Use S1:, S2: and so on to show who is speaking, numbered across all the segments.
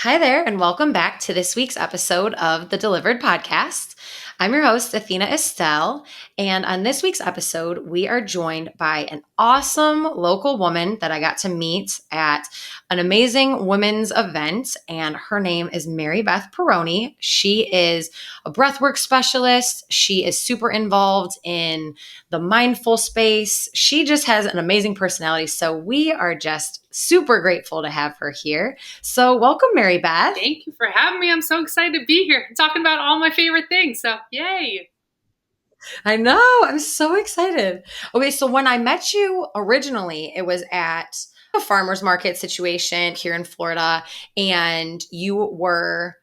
S1: Hi there, and welcome back to this week's episode of the Delivered Podcast. I'm your host, Athena Estelle, and on this week's episode, we are joined by an awesome local woman that I got to meet at an amazing women's event, and her name is Mary Beth Perrone. She is a breathwork specialist. She is super involved in the mindful space. She just has an amazing personality, so we are just super grateful to have her here. So welcome, Mary Beth.
S2: Thank you for having me. I'm so excited to be here talking about all my favorite things. So yay.
S1: I know. I'm so excited. Okay, so when I met you originally, it was at a farmer's market situation here in Florida, and you were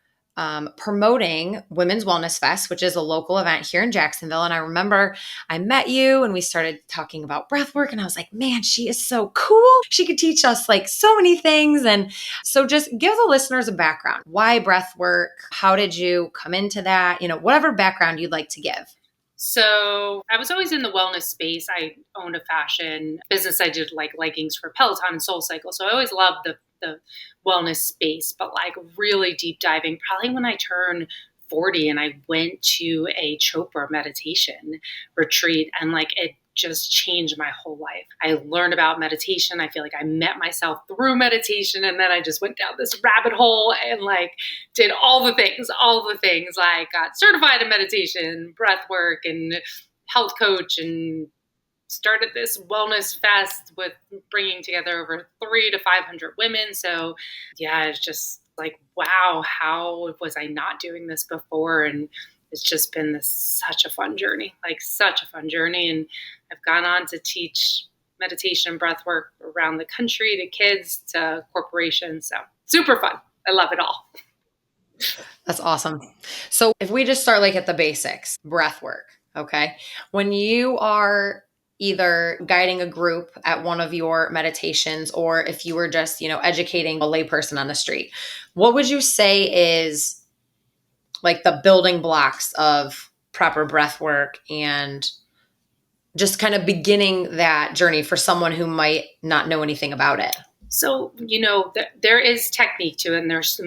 S1: promoting Women's Wellness Fest, which is a local event here in Jacksonville. And I remember I met you and we started talking about breath work, and I was like, man, she is so cool. She could teach us like so many things. And so just give the listeners a background. Why breath work? How did you come into that? Whatever background you'd like to give.
S2: So I was always in the wellness space. I owned a fashion business. I did like leggings for Peloton and SoulCycle. So I always loved the wellness space, but like really deep diving, probably when I turned 40 and I went to a Chopra meditation retreat, and like it just changed my whole life. I learned about meditation. I feel like I met myself through meditation, and then I just went down this rabbit hole and like did all the things, like got certified in meditation, breath work, and health coach, and started this wellness fest with bringing together over 300 to 500 women. So yeah, it's just like, wow, how was I not doing this before? And it's just been such a fun journey. And I've gone on to teach meditation and breath work around the country to kids, to corporations. So super fun. I love it all.
S1: That's awesome. So if we just start like at the basics, breath work, okay? When you are either guiding a group at one of your meditations, or if you were just, educating a layperson on the street, what would you say is like the building blocks of proper breath work and just kind of beginning that journey for someone who might not know anything about it?
S2: So, there is technique to it, and there's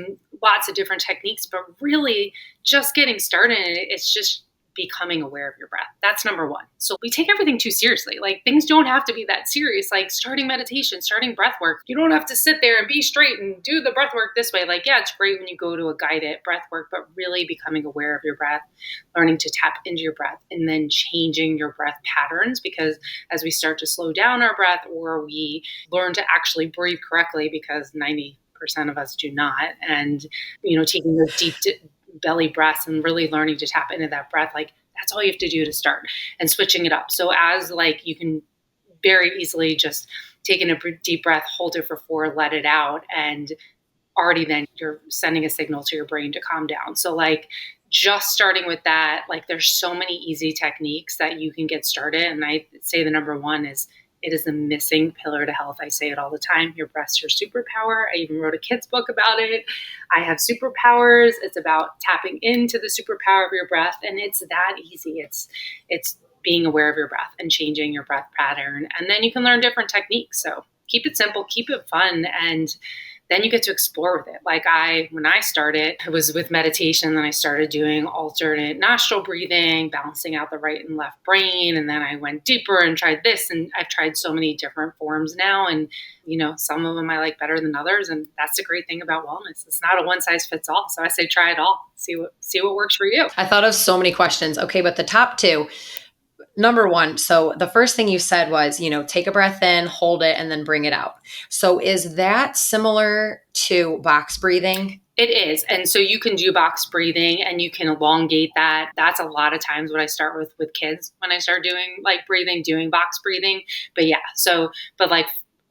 S2: lots of different techniques, but really just getting started, it's just becoming aware of your breath. That's number one. So we take everything too seriously. Like things don't have to be that serious. Like starting meditation, starting breath work, you don't have to sit there and be straight and do the breath work this way. Like, yeah, it's great when you go to a guided breath work, but really becoming aware of your breath, learning to tap into your breath, and then changing your breath patterns. Because as we start to slow down our breath, or we learn to actually breathe correctly, because 90% of us do not, and taking those deep belly breaths and really learning to tap into that breath, like that's all you have to do to start, and switching it up. So as like you can very easily just take in a deep breath, hold it for 4, let it out, and already then you're sending a signal to your brain to calm down. So like just starting with that, like there's so many easy techniques that you can get started. And I say the number one is, it is the missing pillar to health. I say it all the time. Your breath's your superpower. I even wrote a kid's book about it. I have superpowers. It's about tapping into the superpower of your breath. And it's that easy. It's being aware of your breath and changing your breath pattern. And then you can learn different techniques. So keep it simple, keep it fun, and then you get to explore with it. Like when I started, it was with meditation. Then I started doing alternate nostril breathing, balancing out the right and left brain. And then I went deeper and tried this. And I've tried so many different forms now. And, some of them I like better than others. And that's the great thing about wellness. It's not a one size fits all. So I say, try it all. See what works for you.
S1: I thought of so many questions. Okay, but the top two. Number one, so the first thing you said was, take a breath in, hold it, and then bring it out. So is that similar to box breathing?
S2: It is. And so you can do box breathing and you can elongate that. That's a lot of times what I start with kids when I start doing like doing box breathing. But yeah, but like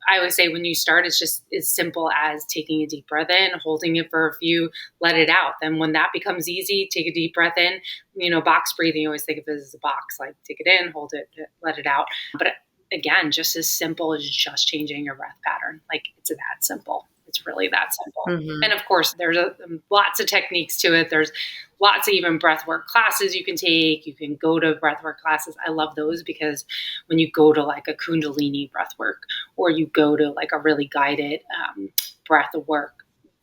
S2: I always say, when you start, it's just as simple as taking a deep breath in, holding it for a few, let it out. Then when that becomes easy, take a deep breath in. Box breathing, you always think of it as a box, like take it in, hold it, let it out. But again, just as simple as just changing your breath pattern. Like it's that simple. It's really that simple. Mm-hmm. And of course, there's lots of techniques to it. There's lots of even breathwork classes you can take. You can go to breathwork classes. I love those because when you go to like a Kundalini breathwork, or you go to like a really guided breath work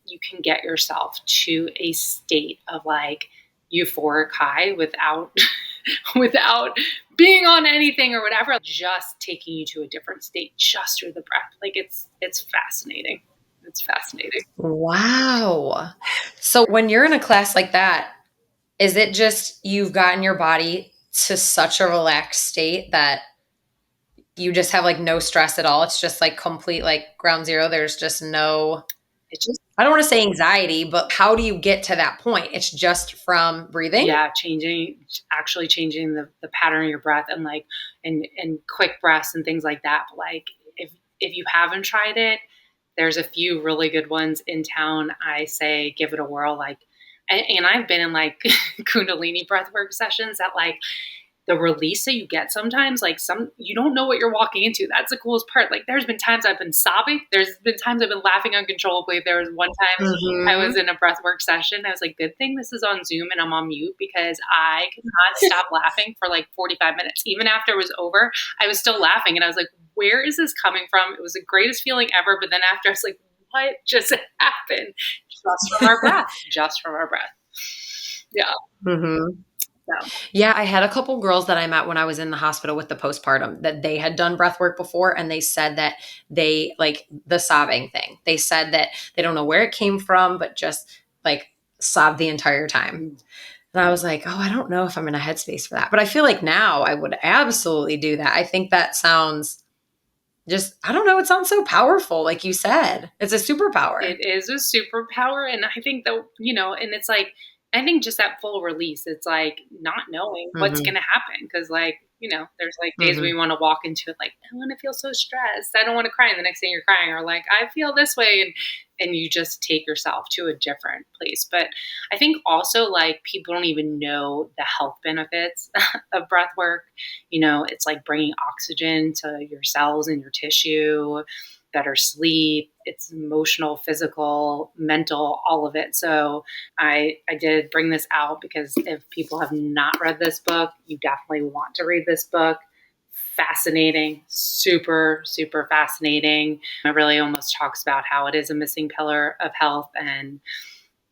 S2: you can get yourself to a state of like euphoric high without without being on anything or whatever, just taking you to a different state just through the breath. Like it's fascinating. It's fascinating.
S1: Wow. So when you're in a class like that, is it just you've gotten your body to such a relaxed state that you just have like no stress at all? It's just like complete like ground zero. There's just no,
S2: It's just
S1: I don't want to say anxiety, but how do you get to that point? It's just from breathing?
S2: yeah, actually changing the pattern of your breath and like and quick breaths and things like that. But like if you haven't tried it, there's a few really good ones in town. I say give it a whirl. Like and I've been in like Kundalini breathwork sessions that like the release that you get sometimes, like you don't know what you're walking into. That's the coolest part. Like there's been times I've been sobbing. There's been times I've been laughing uncontrollably. There was one time I was
S1: Mm-hmm.
S2: in a breathwork session. I was like, good thing this is on Zoom and I'm on mute because I could not stop laughing for like 45 minutes. Even after it was over, I was still laughing. And I was like, where is this coming from? It was the greatest feeling ever. But then after I was like, what just happened? Just from our breath. Just from our breath. Yeah.
S1: Mm-hmm.
S2: So.
S1: Yeah, I had a couple girls that I met when I was in the hospital with the postpartum that they had done breath work before. And they said that they like the sobbing thing. They said that they don't know where it came from, but just like sobbed the entire time. And I was like, oh, I don't know if I'm in a headspace for that. But I feel like now I would absolutely do that. I think that sounds just, I don't know, it sounds so powerful. Like you said, it's a superpower.
S2: It is a superpower. And I think that, and it's like, I think just that full release, it's like not knowing what's
S1: Mm-hmm.
S2: going to happen. Cause like, there's like days
S1: Mm-hmm.
S2: we want to walk into it like, I want to feel so stressed. I don't want to cry. And the next day you're crying or like, I feel this way. And you just take yourself to a different place. But I think also like people don't even know the health benefits of breath work. It's like bringing oxygen to your cells and your tissue, better sleep, it's emotional, physical, mental, all of it. So I did bring this out because if people have not read this book, you definitely want to read this book. Fascinating, super, super fascinating. It really almost talks about how it is a missing pillar of health. And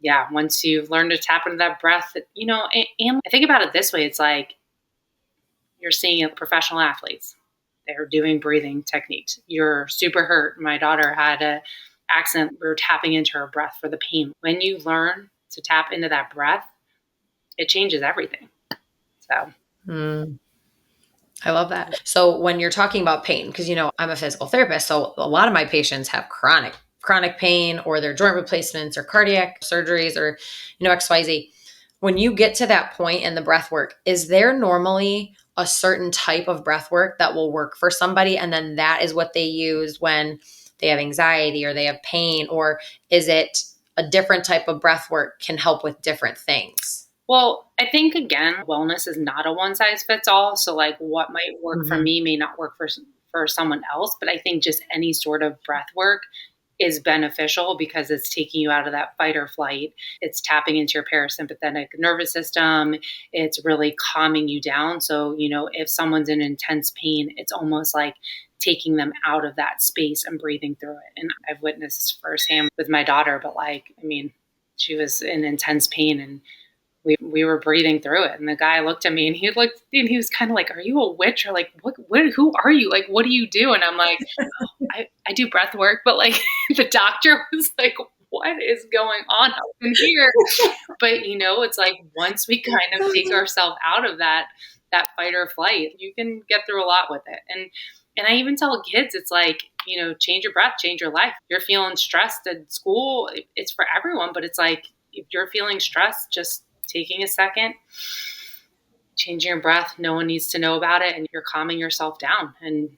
S2: yeah, once you've learned to tap into that breath, and I think about it this way, it's like you're seeing professional athletes. They're doing breathing techniques. You're super hurt. My daughter had an accident. We were tapping into her breath for the pain. When you learn to tap into that breath, it changes everything. So,
S1: Mm. I love that. So when you're talking about pain, because I'm a physical therapist, so a lot of my patients have chronic pain or their joint replacements or cardiac surgeries or XYZ. When you get to that point in the breath work, is there normally a certain type of breath work that will work for somebody and then that is what they use when they have anxiety or they have pain, or is it a different type of breath work can help with different things?
S2: well, I think again, wellness is not a one size fits all. So, like, what might work for
S1: Mm-hmm.
S2: me may not work for someone else. But I think just any sort of breath work is beneficial because it's taking you out of that fight or flight. It's tapping into your parasympathetic nervous system. It's really calming you down. So, if someone's in intense pain, it's almost like taking them out of that space and breathing through it. And I've witnessed firsthand with my daughter, but like, I mean, she was in intense pain and we were breathing through it. And the guy looked at me and he looked and he was kind of like, are you a witch? Or like, who are you? Like, what do you do? And I'm like, oh, I do breath work. But like the doctor was like, what is going on up in here? But it's like once we kind of take ourselves out of that fight or flight, you can get through a lot with it. And I even tell kids, it's like, change your breath, change your life. You're feeling stressed at school. It's for everyone, but it's like, if you're feeling stressed, just taking a second, changing your breath. No one needs to know about it. And you're calming yourself down. And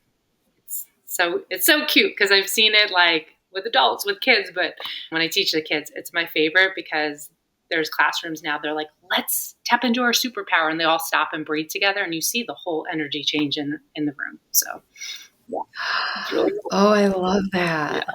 S2: it's so cute because I've seen it like with adults, with kids. But when I teach the kids, it's my favorite because there's classrooms now. They're like, let's tap into our superpower. And they all stop and breathe together. And you see the whole energy change in the room. So yeah, it's really cool.
S1: Oh, I love
S2: Yeah.
S1: that.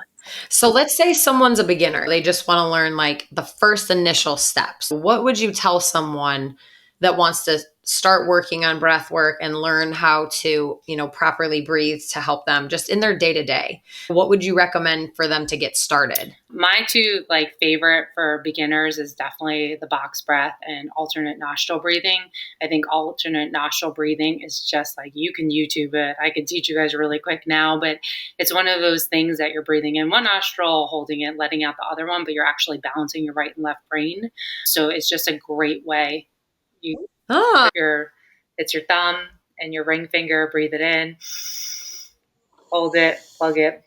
S1: So let's say someone's a beginner. They just want to learn like the first initial steps. What would you tell someone that wants to start working on breath work and learn how to, properly breathe to help them just in their day to day, what would you recommend for them to get started?
S2: My two favorite for beginners is definitely the box breath and alternate nostril breathing. I think alternate nostril breathing is just you can YouTube it. I could teach you guys really quick now, but it's one of those things that you're breathing in one nostril, holding it, letting out the other one, but you're actually balancing your right and left brain. So it's just a great way.
S1: Ah.
S2: It's your thumb and your ring finger, breathe it in, hold it, plug it,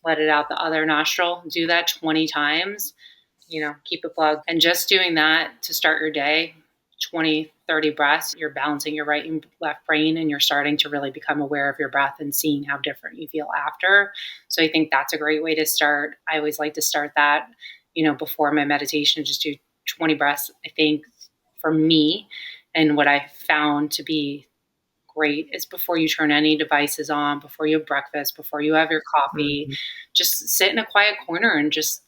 S2: let it out the other nostril. Do that 20 times, keep it plugged. And just doing that to start your day, 20, 30 breaths, you're balancing your right and left brain, and you're starting to really become aware of your breath and seeing how different you feel after. So I think that's a great way to start. I always like to start that, before my meditation, just do 20 breaths. I think for me, and what I found to be great is before you turn any devices on, before you have breakfast, before you have your coffee, just sit in a quiet corner and just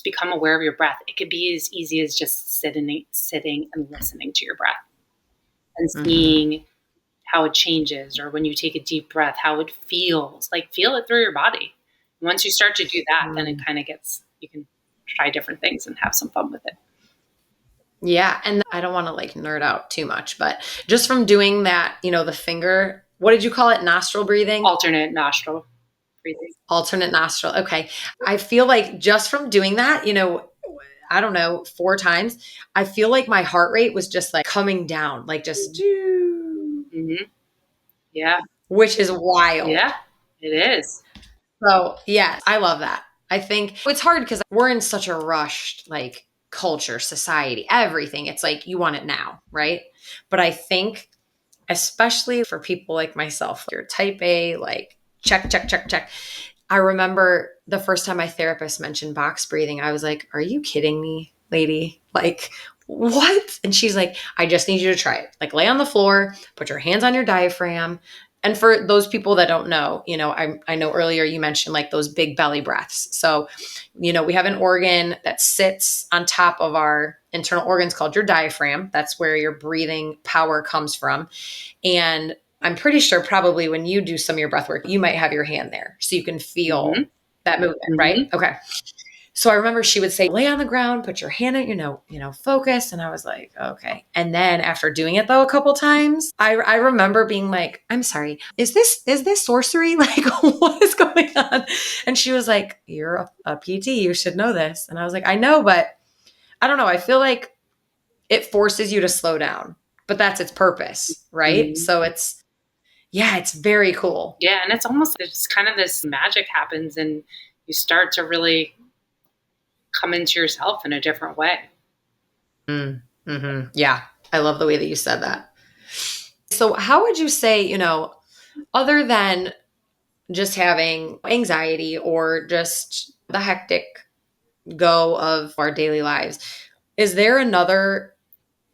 S2: become aware of your breath. It could be as easy as just sitting and listening to your breath and seeing how it changes, or when you take a deep breath, how it feels. Feel it through your body. Once you start to do that, then it kind of you can try different things and have some fun with it.
S1: Yeah. And I don't want to nerd out too much, but just from doing that, the finger, what did you call it? Nostril breathing?
S2: Alternate nostril breathing.
S1: Alternate nostril. Okay. I feel like just from doing that, I don't know, 4 times, I feel like my heart rate was just coming down, just,
S2: yeah,
S1: which is wild.
S2: Yeah, it is.
S1: So yeah, I love that. I think it's hard because we're in such a rushed, culture, society, everything. It's you want it now, right? But I think, especially for people like myself, you're type A, check, check, check, check. I remember the first time my therapist mentioned box breathing, I was like, are you kidding me, lady? What? And she's like, I just need you to try it. Lay on the floor, put your hands on your diaphragm. And for those people that don't know, I know earlier you mentioned those big belly breaths. So, we have an organ that sits on top of our internal organs called your diaphragm. That's where your breathing power comes from. And I'm pretty sure probably when you do some of your breath work, you might have your hand there so you can feel that movement, right? Okay. So I remember she would say, lay on the ground, put your hand on, focus. And I was like, okay. And then after doing it though, a couple times, I remember being like, I'm sorry, is this sorcery? What is going on? And she was like, you're a PT, you should know this. And I was like, I know, but I don't know. I feel like it forces you to slow down, but that's its purpose, right? So it's very cool.
S2: Yeah. And it's almost just kind of this magic happens, and you start to really come into yourself in a different way.
S1: Yeah. I love the way that you said that. So how would you say, other than just having anxiety or just the hectic go of our daily lives, is there another,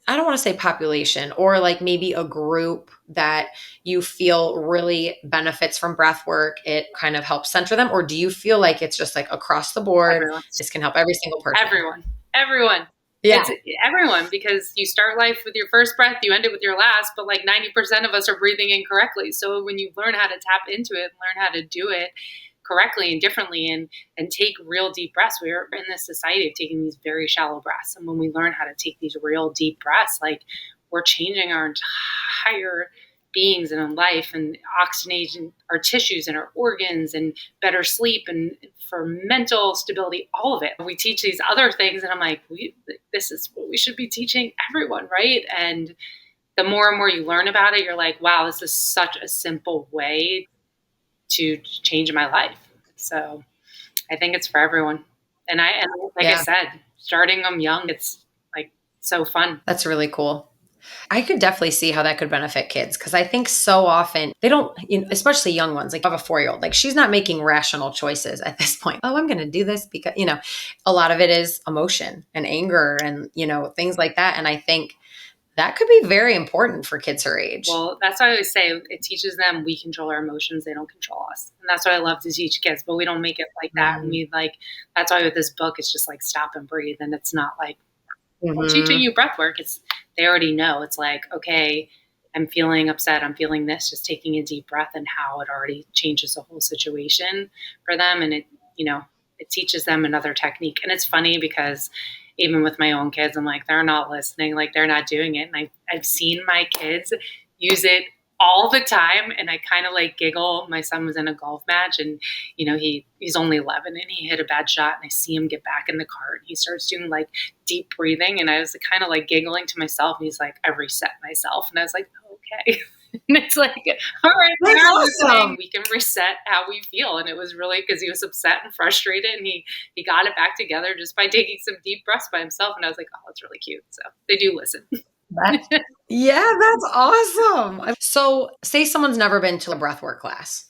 S1: I don't want to say population, or maybe a group that you feel really benefits from breath work? It kind of helps center them, or do you feel like it's just across the board?
S2: Everyone.
S1: This can help every single person.
S2: Everyone.
S1: Yeah.
S2: It's everyone, because you start life with your first breath, you end it with your last, but 90% of us are breathing incorrectly. So when you learn how to tap into it, learn how to do it correctly and differently, and take real deep breaths. We're in this society of taking these very shallow breaths. And when we learn how to take these real deep breaths, we're changing our entire beings and in life, and oxygenating our tissues and our organs, and better sleep, and for mental stability, all of it. We teach these other things, and I'm like, this is what we should be teaching everyone, right? And the more and more you learn about it, you're like, wow, this is such a simple way to change my life. So I think it's for everyone. And I said, starting them young, it's so fun.
S1: That's really cool. I could definitely see how that could benefit kids, because I think so often they don't, especially young ones, I have a 4-year-old, she's not making rational choices at this point. Oh, I'm going to do this because, a lot of it is emotion and anger and, things like that. And I think that could be very important for kids her age.
S2: Well, that's why I always say it teaches them we control our emotions. They don't control us. And that's what I love to teach kids, but we don't make it like that. We that's why with this book, it's just stop and breathe. And it's not we're teaching you breath work. They already know. It's okay, I'm feeling upset, I'm feeling this, just taking a deep breath and how it already changes the whole situation for them. And it teaches them another technique. And it's funny because even with my own kids, I'm like, they're not listening, like they're not doing it. And I've seen my kids use it all the time. And I kind of like giggle. My son was in a golf match and, he's only 11 and he hit a bad shot and I see him get back in the cart. And he starts doing like deep breathing. And I was kind of like giggling to myself. And he's like, I've reset myself. And I was like, okay. And it's like, all right,
S1: That's awesome.
S2: we can reset how we feel. And it was really because he was upset and frustrated and he got it back together just by taking some deep breaths by himself. And I was like, oh, that's really cute. So they do listen.
S1: Yeah, that's awesome. So say someone's never been to a breathwork class,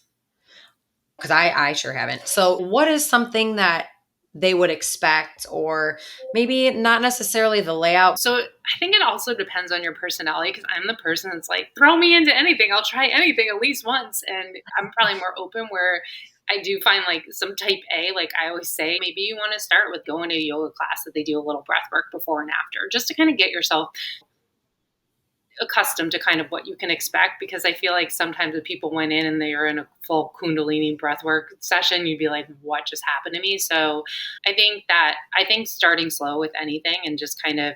S1: because I sure haven't. So what is something that they would expect, or maybe not necessarily the layout?
S2: So I think it also depends on your personality because I'm the person that's like, throw me into anything. I'll try anything at least once. And I'm probably more open where I do find like some type A, like I always say, maybe you want to start with going to a yoga class that they do a little breath work before and after, just to kind of get yourself accustomed to kind of what you can expect, because I feel like sometimes if people went in and they are in a full Kundalini breathwork session, you'd be like, what just happened to me? So I think starting slow with anything and just kind of,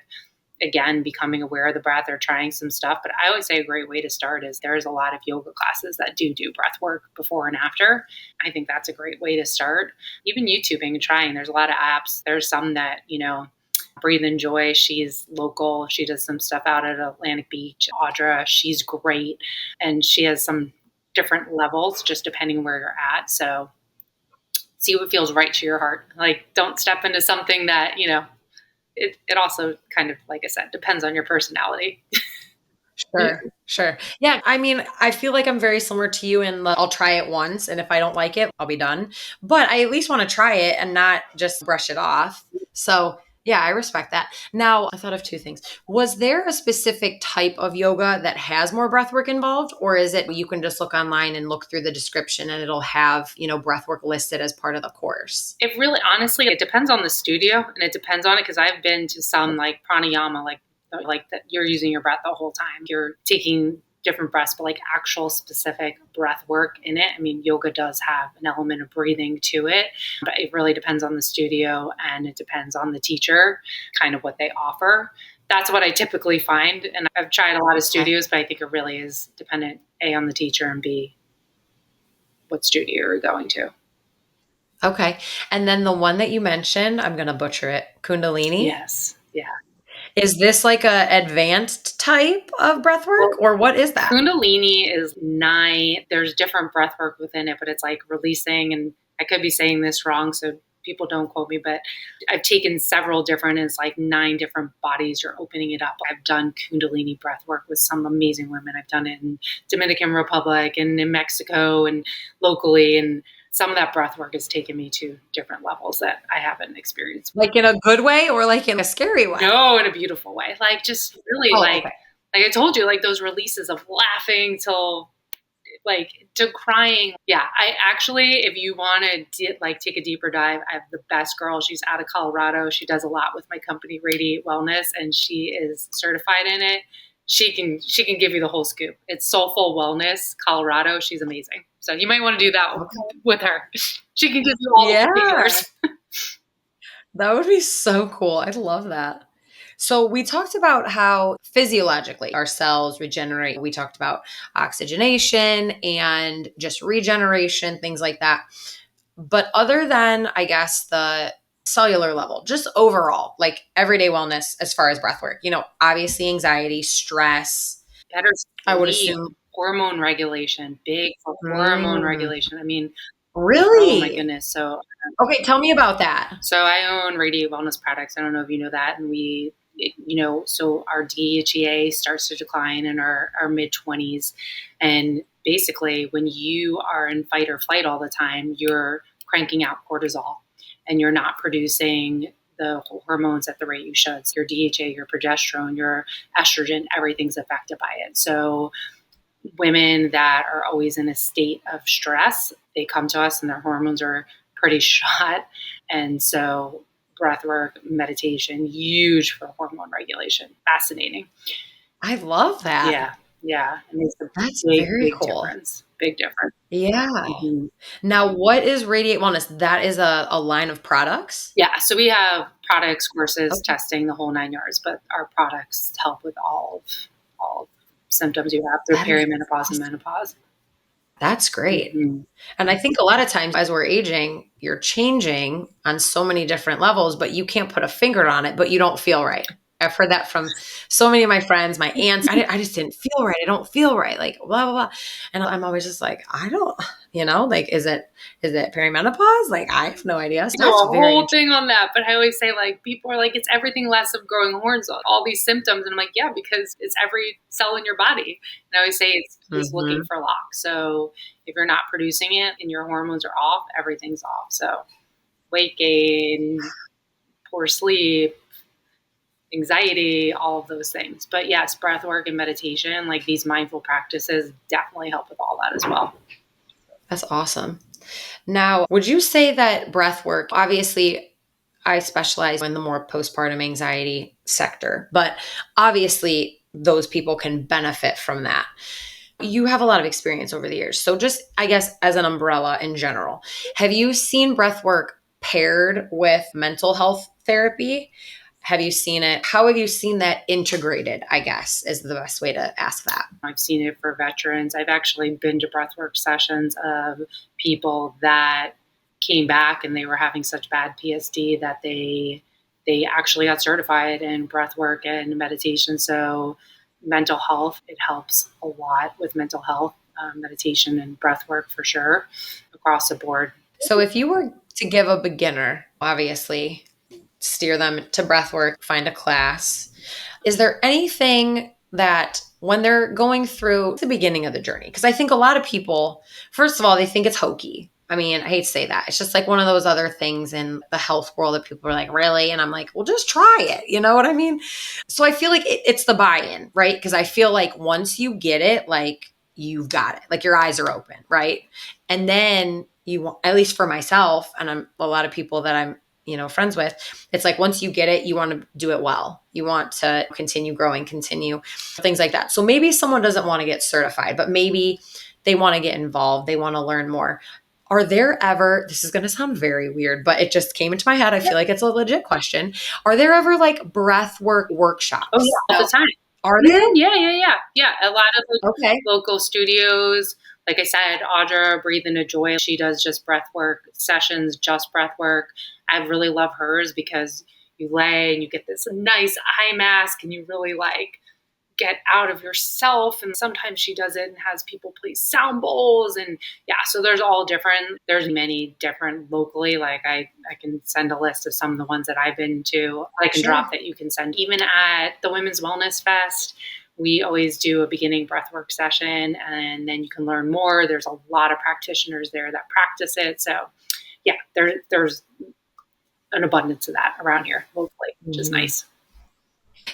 S2: again, becoming aware of the breath or trying some stuff. But I always say a great way to start is there's a lot of yoga classes that do breath work before and after. I think that's a great way to start. Even YouTubing and trying, there's a lot of apps. There's some that, Breathe and Joy, she's local. She does some stuff out at Atlantic Beach. Audra, she's great. And she has some different levels just depending where you're at. So see what feels right to your heart. Like, don't step into something that, it also kind of, like I said, depends on your personality.
S1: Sure. Yeah. I mean, I feel like I'm very similar to you in I'll try it once. And if I don't like it, I'll be done. But I at least want to try it and not just brush it off. So yeah, I respect that. Now, I thought of two things. Was there a specific type of yoga that has more breath work involved? Or is it you can just look online and look through the description and it'll have, breath work listed as part of the course?
S2: It really, honestly, it depends on the studio and it depends on it because I've been to some like pranayama, like that you're using your breath the whole time. You're taking different breaths, but like actual specific breath work in it. I mean, yoga does have an element of breathing to it, but it really depends on the studio and it depends on the teacher, kind of what they offer. That's what I typically find. And I've tried a lot of studios, but I think it really is dependent, A, on the teacher and B, what studio you're going to.
S1: Okay. And then the one that you mentioned, I'm going to butcher it, Kundalini.
S2: Yes. Yeah.
S1: Is this like a advanced type of breath work, or what is that?
S2: Kundalini is 9. There's different breath work within it, but it's like releasing, and I could be saying this wrong, so people don't quote me, but I've taken several different, it's like 9 different bodies. You're opening it up. I've done Kundalini breath work with some amazing women. I've done it in Dominican Republic and in Mexico and locally, and some of that breath work has taken me to different levels that I haven't experienced.
S1: Like in a good way or like in a scary way?
S2: No, in a beautiful way. Like just really okay. Like I told you, like those releases of laughing till like to crying. Yeah, I actually, if you want to like take a deeper dive, I have the best girl. She's out of Colorado. She does a lot with my company, Radiate Wellness, and she is certified in it. She can give you the whole scoop. It's Soulful Wellness, Colorado. She's amazing. So you might want to do that with her. She can give you all the figures.
S1: That would be so cool. I'd love that. So we talked about how physiologically our cells regenerate. We talked about oxygenation and just regeneration, things like that. But other than, I guess, the cellular level, just overall, like everyday wellness as far as breath work, obviously anxiety, stress.
S2: Better sleep, I would assume. Hormone regulation, big for hormone regulation. I mean,
S1: really?
S2: Oh my goodness. So,
S1: okay, tell me about that.
S2: So I own Radiate Wellness products. I don't know if you know that. And so our DHEA starts to decline in our mid 20s. And basically when you are in fight or flight all the time, you're cranking out cortisol and you're not producing the hormones at the rate you should. So your DHA, your progesterone, your estrogen, everything's affected by it. So women that are always in a state of stress, they come to us and their hormones are pretty shot. And so breath work, meditation, huge for hormone regulation. Fascinating.
S1: I love that.
S2: Yeah. And it's a
S1: That's
S2: big,
S1: very
S2: big
S1: cool.
S2: difference. Big difference.
S1: Yeah.
S2: Mhm.
S1: Now, what is Radiate Wellness? That is a line of products?
S2: Yeah. So we have products, courses,
S1: Okay.
S2: testing, the whole 9 yards, but our products help with all of symptoms you have through
S1: That is
S2: perimenopause and
S1: awesome.
S2: menopause.
S1: That's great.
S2: Mhm.
S1: And I think a lot of times as we're aging, you're changing on so many different levels, but you can't put a finger on it, but you don't feel right. I've heard that from so many of my friends, my aunts. I just didn't feel right. I don't feel right. Like blah blah blah. And I'm always just like, I don't, like, is it perimenopause? Like I have no idea. So
S2: Do
S1: that's
S2: a
S1: very
S2: whole
S1: interesting.
S2: thing on that, but I always say like people are like it's everything less of growing horns, all these symptoms, and I'm like yeah, because it's every cell in your body. And I always say it's looking
S1: Hmm.
S2: for lock. So if you're not producing it and your hormones are off, everything's off. So weight gain, poor sleep, anxiety, all of those things. But yes, breath work and meditation, like these mindful practices, definitely help with all that as well.
S1: That's awesome. Now, would you say that breath work, obviously, I specialize in the more postpartum anxiety sector, but obviously, those people can benefit from that. You have a lot of experience over the years. So, just I guess as an umbrella in general, have you seen breath work paired with mental health therapy? Have you seen it? How have you seen that integrated? I guess is the best way to ask that.
S2: I've seen it for veterans. I've actually been to breathwork sessions of people that came back and they were having such bad PSD that they actually got certified in breathwork and meditation. So mental health, it helps a lot with mental health, meditation and breathwork for sure across the board.
S1: So, if you were to give a beginner, obviously, steer them to breath work, find a class. Is there anything that when they're going through the beginning of the journey, because I think a lot of people, first of all, they think it's hokey. I mean, I hate to say that. It's just like one of those other things in the health world that people are like, really? And I'm like, well, just try it. You know what I mean? So I feel like it's the buy in, right? Because I feel like once you get it, like you've got it, like your eyes are open, right? And then at least for myself, and I'm a lot of people that I'm, friends with, it's like once you get it, you want to do it well. You want to continue growing, continue things like that. So maybe someone doesn't want to get certified, but maybe they want to get involved. They want to learn more. Are there ever, this is going to sound very weird, but it just came into my head. I feel like it's a legit question. Are there ever like breath work
S2: Oh
S1: workshops?
S2: yeah, all the time.
S1: Are there?
S2: Yeah. A lot of like,
S1: Okay.
S2: local studios. Like I said, Audra, Breathe Into Joy, she does just breath work sessions, just breath work. I really love hers because you lay and you get this nice eye mask and you really like get out of yourself. And sometimes she does it and has people play sound bowls. And yeah, so there's all different, there's many different locally. Like I can send a list of some of the ones that I've been to. I can
S1: Sure.
S2: drop that you can send. Even at the Women's Wellness Fest, we always do a beginning breathwork session and then you can learn more. There's a lot of practitioners there that practice it. So yeah, there's an abundance of that around here locally, which is
S1: Mhm.
S2: nice.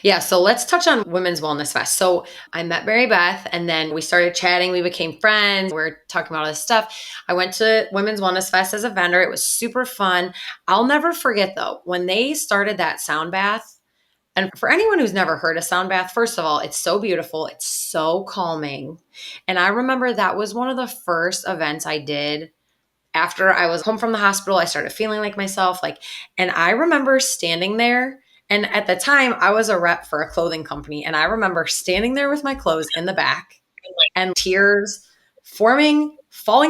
S1: Yeah, so let's touch on Women's Wellness Fest. So I met Mary Beth and then we started chatting. We became friends. We are talking about all this stuff. I went to Women's Wellness Fest as a vendor. It was super fun. I'll never forget though, when they started that sound bath. And for anyone who's never heard a sound bath, first of all, it's so beautiful. It's so calming. And I remember that was one of the first events I did after I was home from the hospital. I started feeling like myself, and I remember standing there. And at the time, I was a rep for a clothing company, and I remember standing there with my clothes in the back and tears falling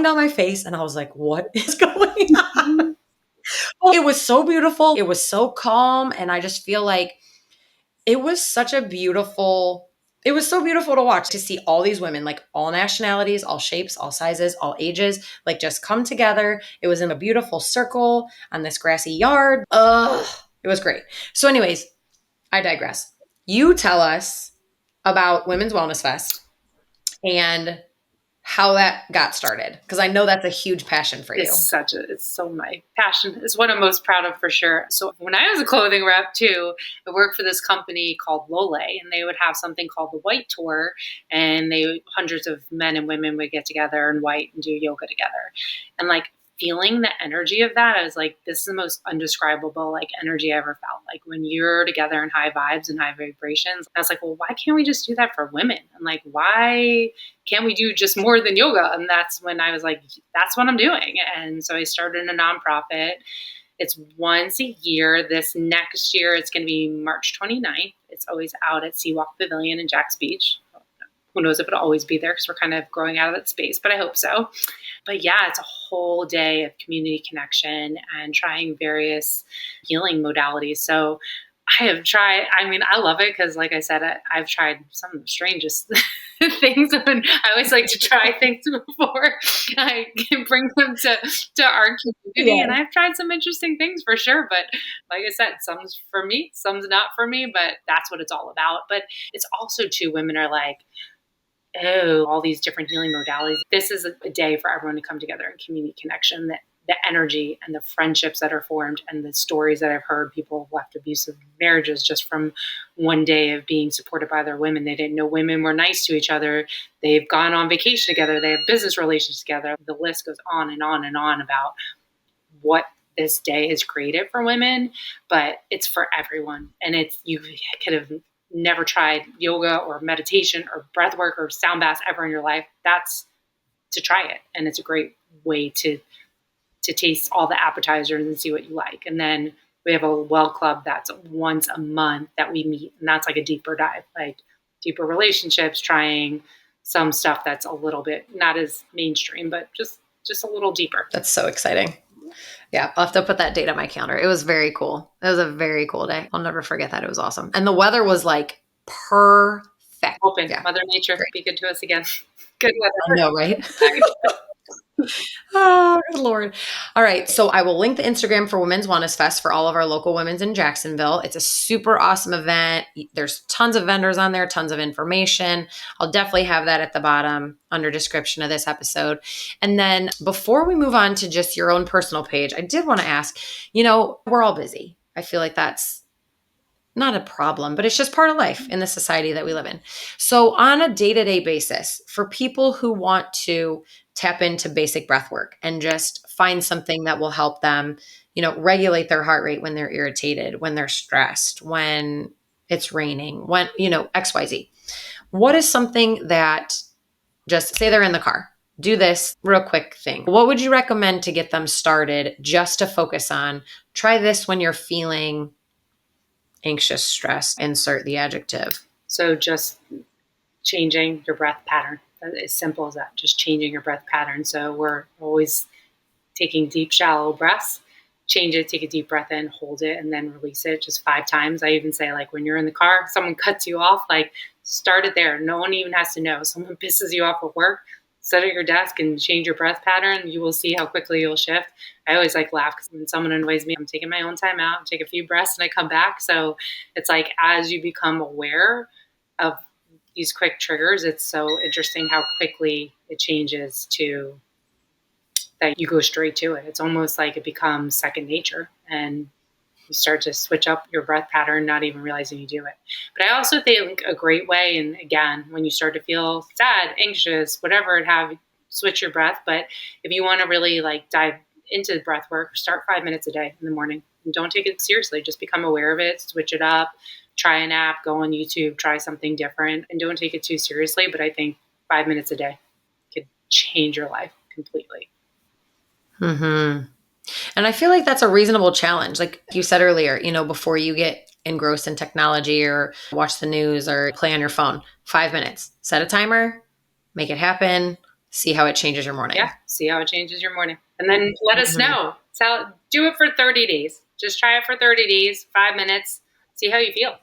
S1: down my face, and I was like, "What is going on?" Well, it was so beautiful. It was so calm, and I just feel like it was such a beautiful it was so beautiful to watch, to see all these women, like all nationalities, all shapes, all sizes, all ages, like just come together. It was in a beautiful circle on this grassy yard. Ugh, it was great. So, anyways, I digress. You tell us about Women's Wellness Fest and how that got started, because I know that's a huge passion for you.
S2: It's so my passion. It's what I'm most proud of for sure. So when I was a clothing rep too, I worked for this company called Lole, and they would have something called the White Tour, and hundreds of men and women would get together in white and do yoga together. And like feeling the energy of that, I was like, this is the most undescribable like energy I ever felt. Like when you're together in high vibes and high vibrations, I was like, well, why can't we just do that for women? And like, why can't we do just more than yoga? And that's when I was like, that's what I'm doing. And so I started a nonprofit. It's once a year. This next year, it's going to be March 29th. It's always out at Seawalk Pavilion in Jax Beach. Who knows if it'll always be there because we're kind of growing out of that space, but I hope so. But yeah, it's a whole day of community connection and trying various healing modalities. So I have tried, I mean, I love it because, like I said, I've tried some of the strangest things. And I always like to try things before I can bring them to our community.
S1: Yeah.
S2: And I've tried some interesting things for sure. But like I said, some's for me, some's not for me, but that's what it's all about. But it's also too, women are like, oh, all these different healing modalities. This is a day for everyone to come together in community connection, that the energy and the friendships that are formed and the stories that I've heard, people have left abusive marriages just from one day of being supported by their women. They didn't know women were nice to each other. They've gone on vacation together. They have business relations together. The list goes on and on and on about what this day has created for women, but it's for everyone. And it's, you could have never tried yoga or meditation or breath work or sound baths ever in your life. That's to try it. And it's a great way to taste all the appetizers and see what you like. And then we have a well club that's once a month that we meet. And that's like a deeper dive, like deeper relationships, trying some stuff that's a little bit not as mainstream, but just a little deeper.
S1: That's so exciting. Yeah, I'll have to put that date on my calendar. It was very cool. It was a very cool day. I'll never forget that. It was awesome. And the weather was like perfect.
S2: Open.
S1: Yeah.
S2: Mother Nature, great. Be good to us again. Good weather.
S1: I know, right? Oh, good Lord. All right. So I will link the Instagram for Women's Wellness Fest for all of our local women's in Jacksonville. It's a super awesome event. There's tons of vendors on there, tons of information. I'll definitely have that at the bottom under description of this episode. And then before we move on to just your own personal page, I did want to ask, we're all busy. I feel like that's not a problem, but it's just part of life in the society that we live in. So on a day-to-day basis, for people who want to tap into basic breath work and just find something that will help them, regulate their heart rate when they're irritated, when they're stressed, when it's raining, when, XYZ. What is something that, just say they're in the car, do this real quick thing. What would you recommend to get them started just to focus on? Try this when you're feeling anxious, stressed, insert the adjective.
S2: So just changing your breath pattern. As simple as that, just changing your breath pattern. So we're always taking deep, shallow breaths. Change it, take a deep breath in, hold it, and then release it just 5 times. I even say, like, when you're in the car, someone cuts you off, like, start it there. No one even has to know. Someone pisses you off at work, sit at your desk and change your breath pattern. You will see how quickly you'll shift. I always laugh because when someone annoys me, I'm taking my own time out, take a few breaths, and I come back. So it's like, as you become aware of these quick triggers, it's so interesting how quickly it changes to that you go straight to it. It's almost like it becomes second nature and you start to switch up your breath pattern, not even realizing you do it. But I also think a great way, and again, when you start to feel sad, anxious, whatever it have, switch your breath. But if you want to really dive into breath work, start 5 minutes a day in the morning. And don't take it seriously. Just become aware of it, switch it up, try an app, go on YouTube, try something different, and don't take it too seriously. But I think 5 minutes a day could change your life completely.
S1: Mm-hmm. And I feel like that's a reasonable challenge. Like you said earlier, before you get engrossed in technology or watch the news or play on your phone, 5 minutes, set a timer, make it happen, see how it changes your morning.
S2: Yeah, see how it changes your morning. And then let us know. So do it for 30 days. Just try it for 30 days, 5 minutes, see how you feel.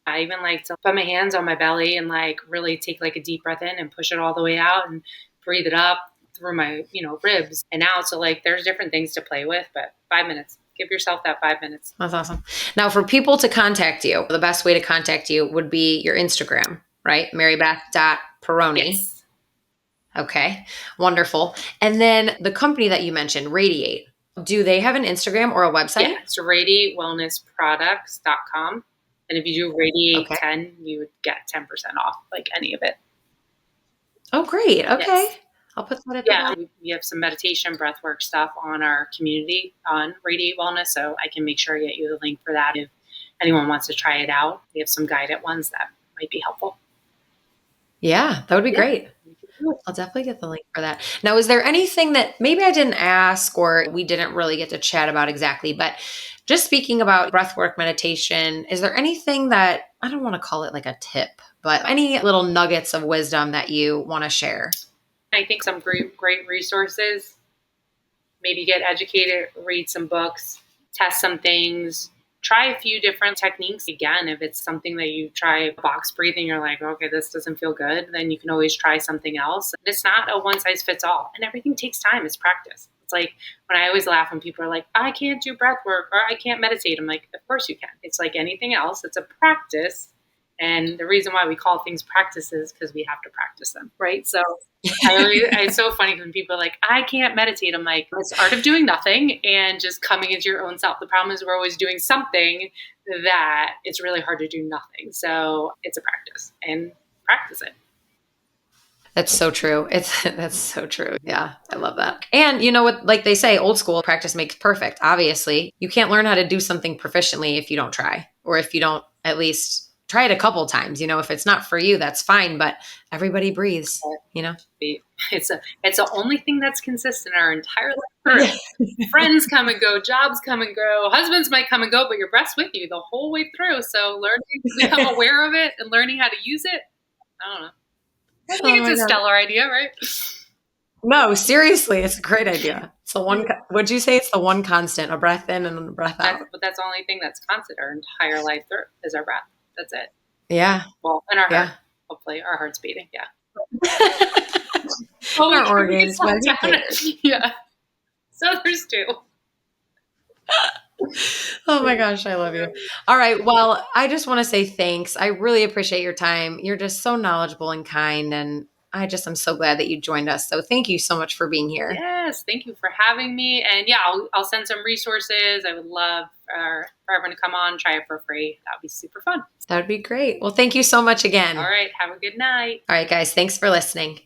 S2: I even like to put my hands on my belly and really take a deep breath in and push it all the way out and breathe it up through my, ribs and out. So there's different things to play with, but 5 minutes. Give yourself that 5 minutes.
S1: That's awesome. Now for people to contact you, the best way to contact you would be your Instagram, right? marybeth.perrone.
S2: Yes.
S1: Okay, wonderful. And then the company that you mentioned, Radiate, do they have an Instagram or a website?
S2: Yeah, it's radiatewellnessproducts.com. And if you do Radiate 10, you would get 10% off, any of it.
S1: Oh, great. Okay. Yes. I'll put that at the
S2: Yeah,
S1: bottom.
S2: we have some meditation, breathwork stuff on our community on Radiate Wellness, so I can make sure I get you the link for that if anyone wants to try it out. We have some guided ones that might be helpful.
S1: Yeah, that would be
S2: Yeah,
S1: great.
S2: we can do it.
S1: I'll definitely get the link for that. Now, is there anything that maybe I didn't ask or we didn't really get to chat about exactly, but just speaking about breathwork meditation, is there anything that I don't want to call it like a tip, but any little nuggets of wisdom that you want to share?
S2: I think some great resources. Maybe get educated, read some books, test some things, try a few different techniques. Again, if it's something that you try box breathing, you're like, okay, this doesn't feel good, then you can always try something else. It's not a one size fits all, and everything takes time. It's practice. It's like when I always laugh when people are like, I can't do breath work or I can't meditate. I'm like, of course you can. It's like anything else, it's a practice. And the reason why we call things practices is because we have to practice them, right? So it's so funny when people are like, I can't meditate. I'm like, it's the art of doing nothing and just coming into your own self. The problem is we're always doing something that it's really hard to do nothing. So it's a practice and practice it.
S1: That's so true. That's so true. Yeah, I love that. And you know what, like they say, old school practice makes perfect. Obviously, you can't learn how to do something proficiently if you don't try, or if you don't at least try it a couple times. If it's not for you, that's fine, but everybody breathes.
S2: It's the only thing that's consistent our entire life
S1: Yeah.
S2: through. Friends come and go, jobs come and go, husbands might come and go, but your breath's with you the whole way through. So learning to become aware of it and learning how to use it, I don't know. I
S1: Oh
S2: think it's
S1: my
S2: a
S1: God.
S2: stellar idea, right?
S1: No, seriously, it's a great idea. So would you say it's the one constant, a breath in and a breath out?
S2: That's the only thing that's constant our entire life through is our breath. That's it.
S1: Yeah.
S2: Well, and our heart.
S1: Yeah.
S2: Hopefully, our heart's beating. Yeah.
S1: And
S2: Oh,
S1: our
S2: we
S1: organs.
S2: slow down. Yeah. So there's two.
S1: Oh my gosh, I love you. All right. Well, I just want to say thanks. I really appreciate your time. You're just so knowledgeable and kind. And I'm so glad that you joined us. So thank you so much for being here.
S2: Yes, thank you for having me. And yeah, I'll send some resources. I would love for everyone to come on, try it for free. That would be super fun.
S1: That would be great. Well, thank you so much again.
S2: All right, have a good night.
S1: All right, guys. Thanks for listening.